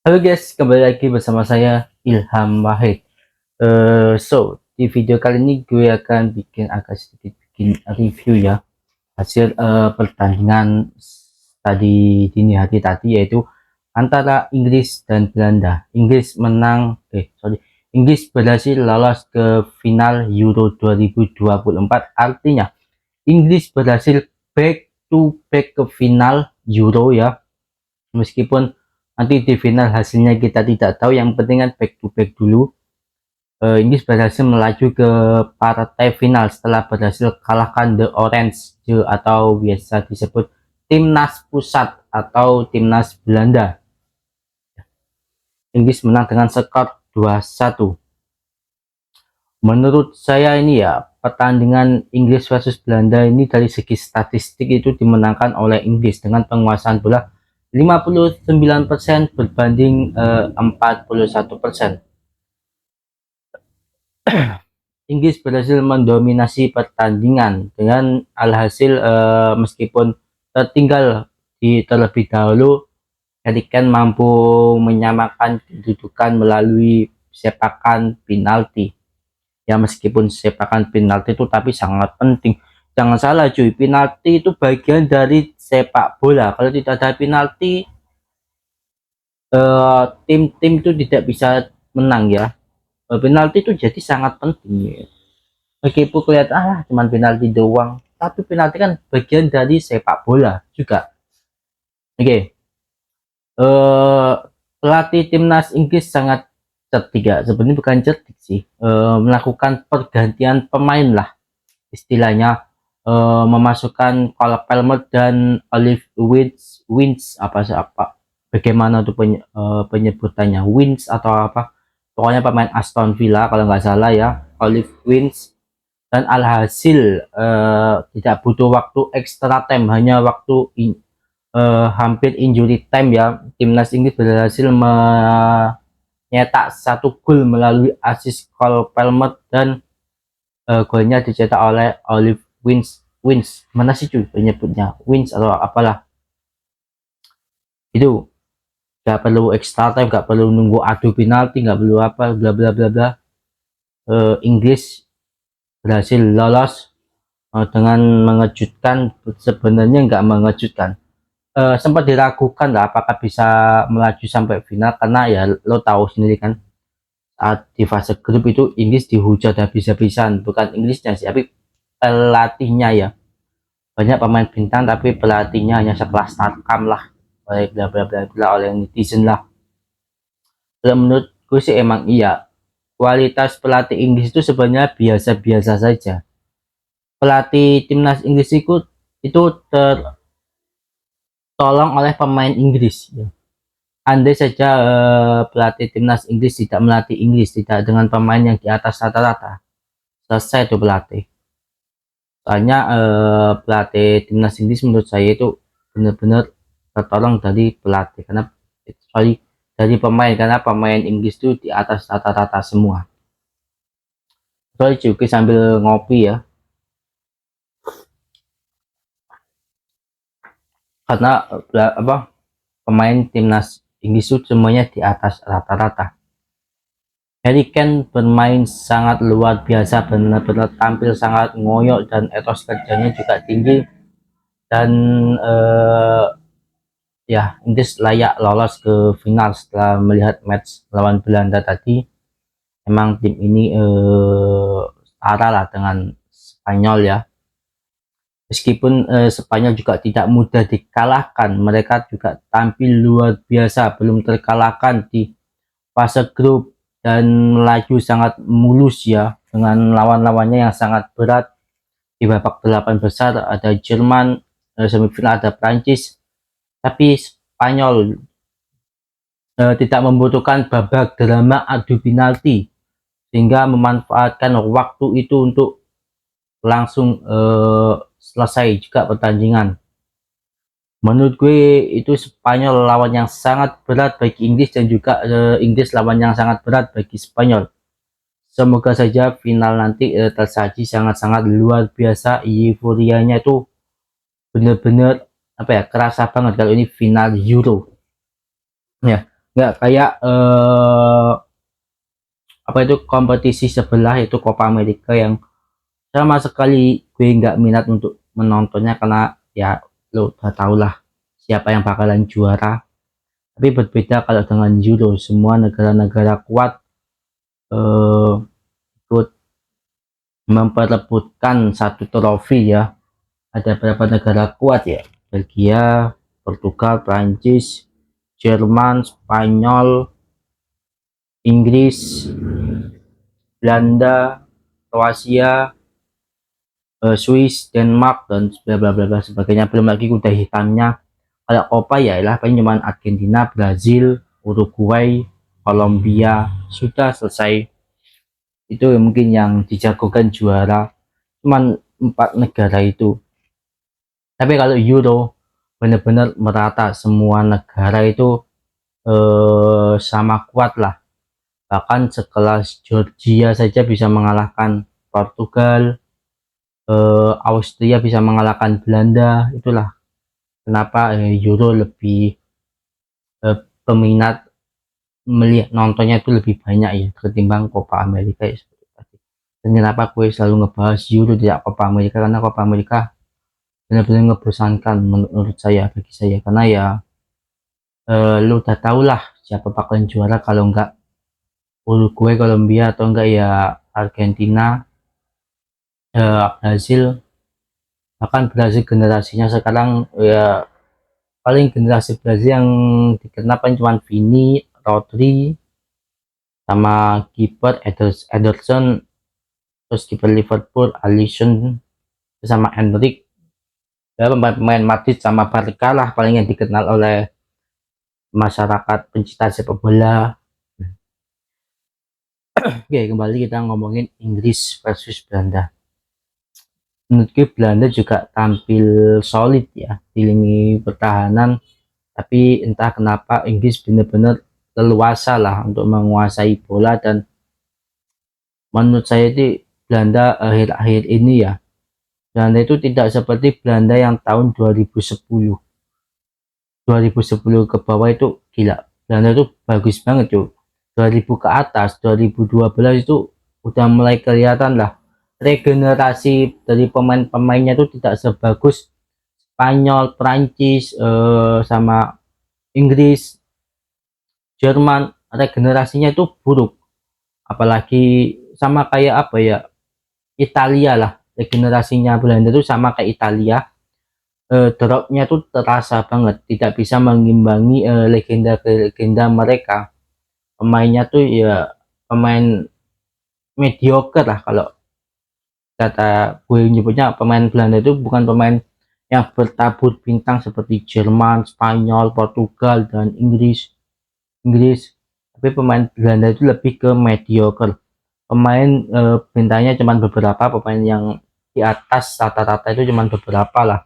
Halo guys, kembali lagi bersama saya Ilham Wahid. Di video kali ini gue akan agak sedikit bikin review ya hasil pertandingan tadi dini hari tadi, yaitu antara Inggris dan Belanda. Inggris berhasil lolos ke final Euro 2024. Artinya Inggris berhasil back to back ke final Euro ya, meskipun nanti di final hasilnya kita tidak tahu. Yang penting kan back to back dulu. Inggris berhasil melaju ke partai final setelah berhasil kalahkan The Orange atau biasa disebut timnas pusat atau timnas Belanda. Inggris menang dengan skor 2-1. Menurut saya ini ya, pertandingan Inggris versus Belanda ini dari segi statistik itu dimenangkan oleh Inggris dengan penguasaan bola 59% berbanding 41%. Inggris berhasil mendominasi pertandingan dengan alhasil meskipun tertinggal di terlebih dahulu, Harry Kane mampu menyamakan kedudukan melalui sepakan penalti. Ya, meskipun sepakan penalti itu tapi sangat penting. Jangan salah cuy, penalti itu bagian dari sepak bola. Kalau tidak ada penalti, tim-tim itu tidak bisa menang ya. Penalti itu jadi sangat penting ya. Meskipun kelihatan cuman penalti doang, tapi penalti kan bagian dari sepak bola juga. Oke. Pelatih timnas Inggris sangat cerdik ya. Sebenarnya bukan cerdik sih, melakukan pergantian pemain lah istilahnya, memasukkan Cole Palmer dan Olive Wins apa bagaimana tuh penyebutannya, Wins atau apa, pokoknya pemain Aston Villa kalau nggak salah ya, Olive Wins. Dan alhasil tidak butuh waktu extra time, hanya hampir injury time ya, timnas Inggris berhasil menyetak 1 gol melalui assist Cole Palmer, dan golnya dicetak oleh Olive Wins mana sih cuy penyebutnya, Wins atau apalah itu. Gak perlu extra time, gak perlu nunggu adu penalti, gak perlu apa bla bla bla bla. Inggris berhasil lolos dengan mengejutkan. Sebenarnya nggak mengejutkan, sempat diragukan lah apakah bisa melaju sampai final, karena ya lo tahu sendiri kan, saat di fase grup itu Inggris dihujat habis-habisan. Bukan Inggrisnya sih, tapi pelatihnya ya. Banyak pemain bintang tapi pelatihnya hanya sekelas Tarkam lah, oleh bla bla bla bla, oleh netizen lah. Menurutku sih emang iya, kualitas pelatih Inggris itu sebenarnya biasa-biasa saja. Pelatih timnas Inggris itu tertolong oleh pemain Inggris ya. Andai saja pelatih timnas Inggris tidak melatih Inggris, tidak dengan pemain yang di atas rata-rata, selesai itu pelatih. Soalnya pelatih timnas Inggris menurut saya itu benar-benar tertolong dari pelatih, karena dari pemain, karena pemain Inggris itu di atas rata-rata semua. Soalnya juga sambil ngopi ya, karena pemain timnas Inggris itu semuanya di atas rata-rata. Harry Kane bermain sangat luar biasa, benar-benar tampil sangat ngoyo dan etos kerjanya juga tinggi. Dan ya, Inggris layak lolos ke final setelah melihat match lawan Belanda tadi. Emang tim ini setara lah dengan Spanyol ya. Meskipun Spanyol juga tidak mudah dikalahkan, mereka juga tampil luar biasa, belum terkalahkan di fase grup dan melaju sangat mulus ya, dengan lawan-lawannya yang sangat berat. Di babak 8 besar ada Jerman, semifinal ada Prancis, tapi Spanyol tidak membutuhkan babak drama adu penalti, sehingga memanfaatkan waktu itu untuk langsung selesai juga pertandingan. Menurut gue itu Spanyol lawan yang sangat berat bagi Inggris, dan juga Inggris lawan yang sangat berat bagi Spanyol. Semoga saja final nanti tersaji sangat-sangat luar biasa. Euforianya itu benar-benar apa ya, kerasa banget kalau ini final Euro ya. nggak kayak apa itu kompetisi sebelah itu Copa America yang sama sekali gue nggak minat untuk menontonnya, karena ya lo udah tau lah siapa yang bakalan juara. Tapi berbeda kalau dengan Euro, semua negara-negara kuat eh, ikut memperebutkan satu trofi ya. Ada berapa negara kuat ya? Belgia, Portugal, Prancis, Jerman, Spanyol, Inggris, Belanda, Kroasia, Swiss, Denmark, dan bla bla bla bla sebagainya. Belum lagi kuda hitamnya. Kalau Copa ya lah paling cuma Argentina, Brazil, Uruguay, Kolombia, sudah selesai. Itu mungkin yang dijagokan juara cuman 4 negara itu. Tapi kalau Euro benar-benar merata, semua negara itu sama kuat lah. Bahkan sekelas Georgia saja bisa mengalahkan Portugal, Austria bisa mengalahkan Belanda. Itulah kenapa Euro lebih peminat melihat nontonnya itu lebih banyak ya ketimbang Copa America ya, seperti tadi. Dan kenapa gue selalu ngebahas Euro tidak Copa America, karena Copa America benar-benar ngebosankan menurut saya, bagi saya, karena ya lu udah tau lah siapa bakalan juara. Kalau enggak Uruguay, Kolombia, atau enggak ya Argentina, Brazil. Bahkan Brazil generasinya sekarang ya paling generasi Brazil yang dikenal paling cuma Vini, Rodri, sama kiper Ederson, terus kiper Liverpool Alisson, sama Endrick. Ya, pemain Madrid sama Barca lah paling yang dikenal oleh masyarakat pencinta sepak bola. Oke, kembali kita ngomongin Inggris versus Belanda. Menurutku Belanda juga tampil solid ya di lini pertahanan, tapi entah kenapa Inggris benar-benar leluasa lah untuk menguasai bola. Dan menurut saya itu Belanda akhir-akhir ini ya, Belanda itu tidak seperti Belanda yang tahun 2010 ke bawah. Itu gila, Belanda itu bagus banget tuh. 2000 ke atas, 2012 itu udah mulai kelihatan lah regenerasi dari pemain-pemainnya. itu tidak sebagus Spanyol, Prancis, sama Inggris, Jerman. Regenerasinya itu buruk, apalagi sama kayak apa ya, Italia lah. Regenerasinya Belanda itu sama kayak Italia, dropnya tuh terasa banget, tidak bisa mengimbangi legenda-legenda mereka. Pemainnya tuh ya pemain mediocre lah, kalau kata gue nyebutnya. Pemain Belanda itu bukan pemain yang bertabur bintang seperti Jerman, Spanyol, Portugal, dan Inggris. Tapi pemain Belanda itu lebih ke mediocre. Pemain bintangnya cuma beberapa, pemain yang di atas rata-rata itu cuma beberapa lah.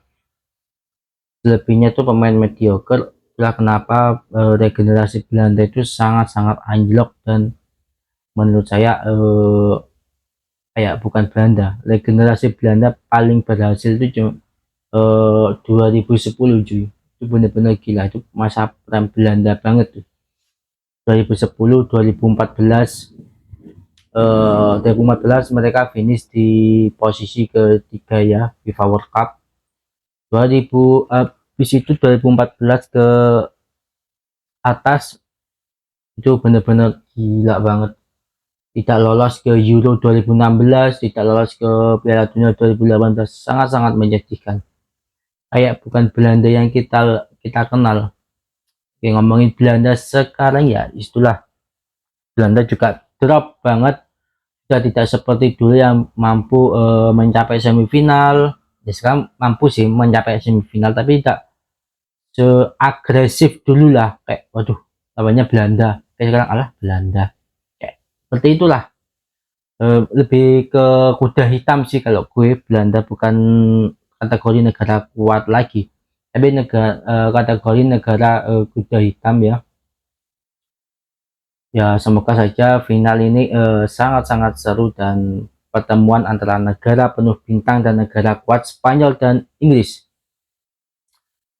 Selebihnya tuh pemain mediocre. Itulah kenapa regenerasi Belanda itu sangat-sangat anjlok. Dan menurut saya kayak bukan Belanda, regenerasi Belanda paling berhasil itu cuma 2010 cuy. Itu bener-bener gila, itu masa prime Belanda banget tuh. 2010, 2014, 2014 mereka finish di posisi ketiga ya FIFA World Cup. 2000 habis itu 2014 ke atas itu bener-bener gila banget. Tidak lolos ke Euro 2016, tidak lolos ke Piala Dunia 2018, sangat-sangat menyedihkan. Kayak bukan Belanda yang kita kenal. Yang ngomongin Belanda sekarang ya itulah, Belanda juga drop banget. Sudah tidak seperti dulu yang mampu mencapai semifinal. Ya sekarang mampu sih mencapai semifinal, tapi tidak seagresif dulu lah. Kayak waduh, namanya Belanda, kayak sekarang alah Belanda, kayak seperti itulah. Lebih ke kuda hitam sih kalau gue. Belanda bukan kategori negara kuat lagi, tapi kategori negara kuda hitam ya. Ya semoga saja final ini sangat-sangat seru, dan pertemuan antara negara penuh bintang dan negara kuat Spanyol dan Inggris.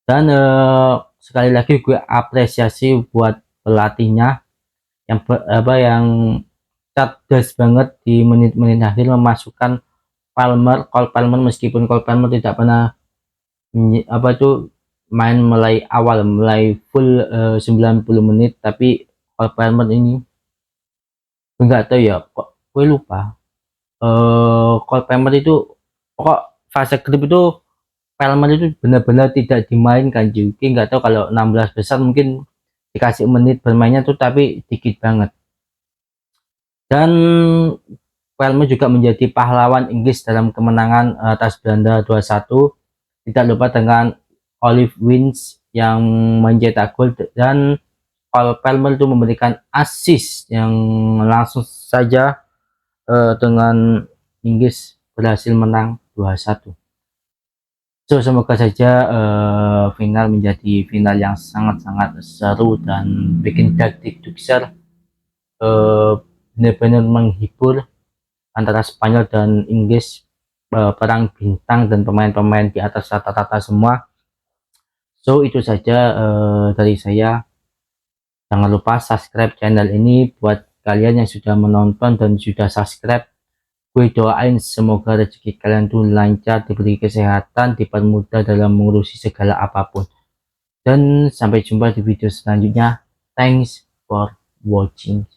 Dan sekali lagi gue apresiasi buat pelatihnya yang cerdas banget di menit-menit akhir memasukkan Cole Palmer, meskipun Cole Palmer tidak pernah main mulai full 90 menit, tapi Cole Palmer ini enggak tahu ya, kok gue lupa. Cole Palmer itu pokok fase grup itu Palmer itu benar-benar tidak dimainkan juga. Nggak tahu kalau 16 besar mungkin dikasih menit bermainnya tuh tapi dikit banget. Dan Palmer juga menjadi pahlawan Inggris dalam kemenangan atas Belanda 2-1. Tidak lupa dengan Olive Wins yang mencetak gol, dan Cole Palmer itu memberikan assist yang langsung saja dengan Inggris berhasil menang 2-1. So, semoga saja final menjadi final yang sangat-sangat seru dan bikin deg-degan, benar-benar menghibur antara Spanyol dan Inggris, perang bintang dan pemain-pemain di atas rata-rata semua. So, itu saja dari saya. Jangan lupa subscribe channel ini buat kalian yang sudah menonton dan sudah subscribe. Gue doain semoga rezeki kalian tuh lancar, diberi kesehatan, dipermudah dalam mengurusi segala apapun. Dan sampai jumpa di video selanjutnya. Thanks for watching.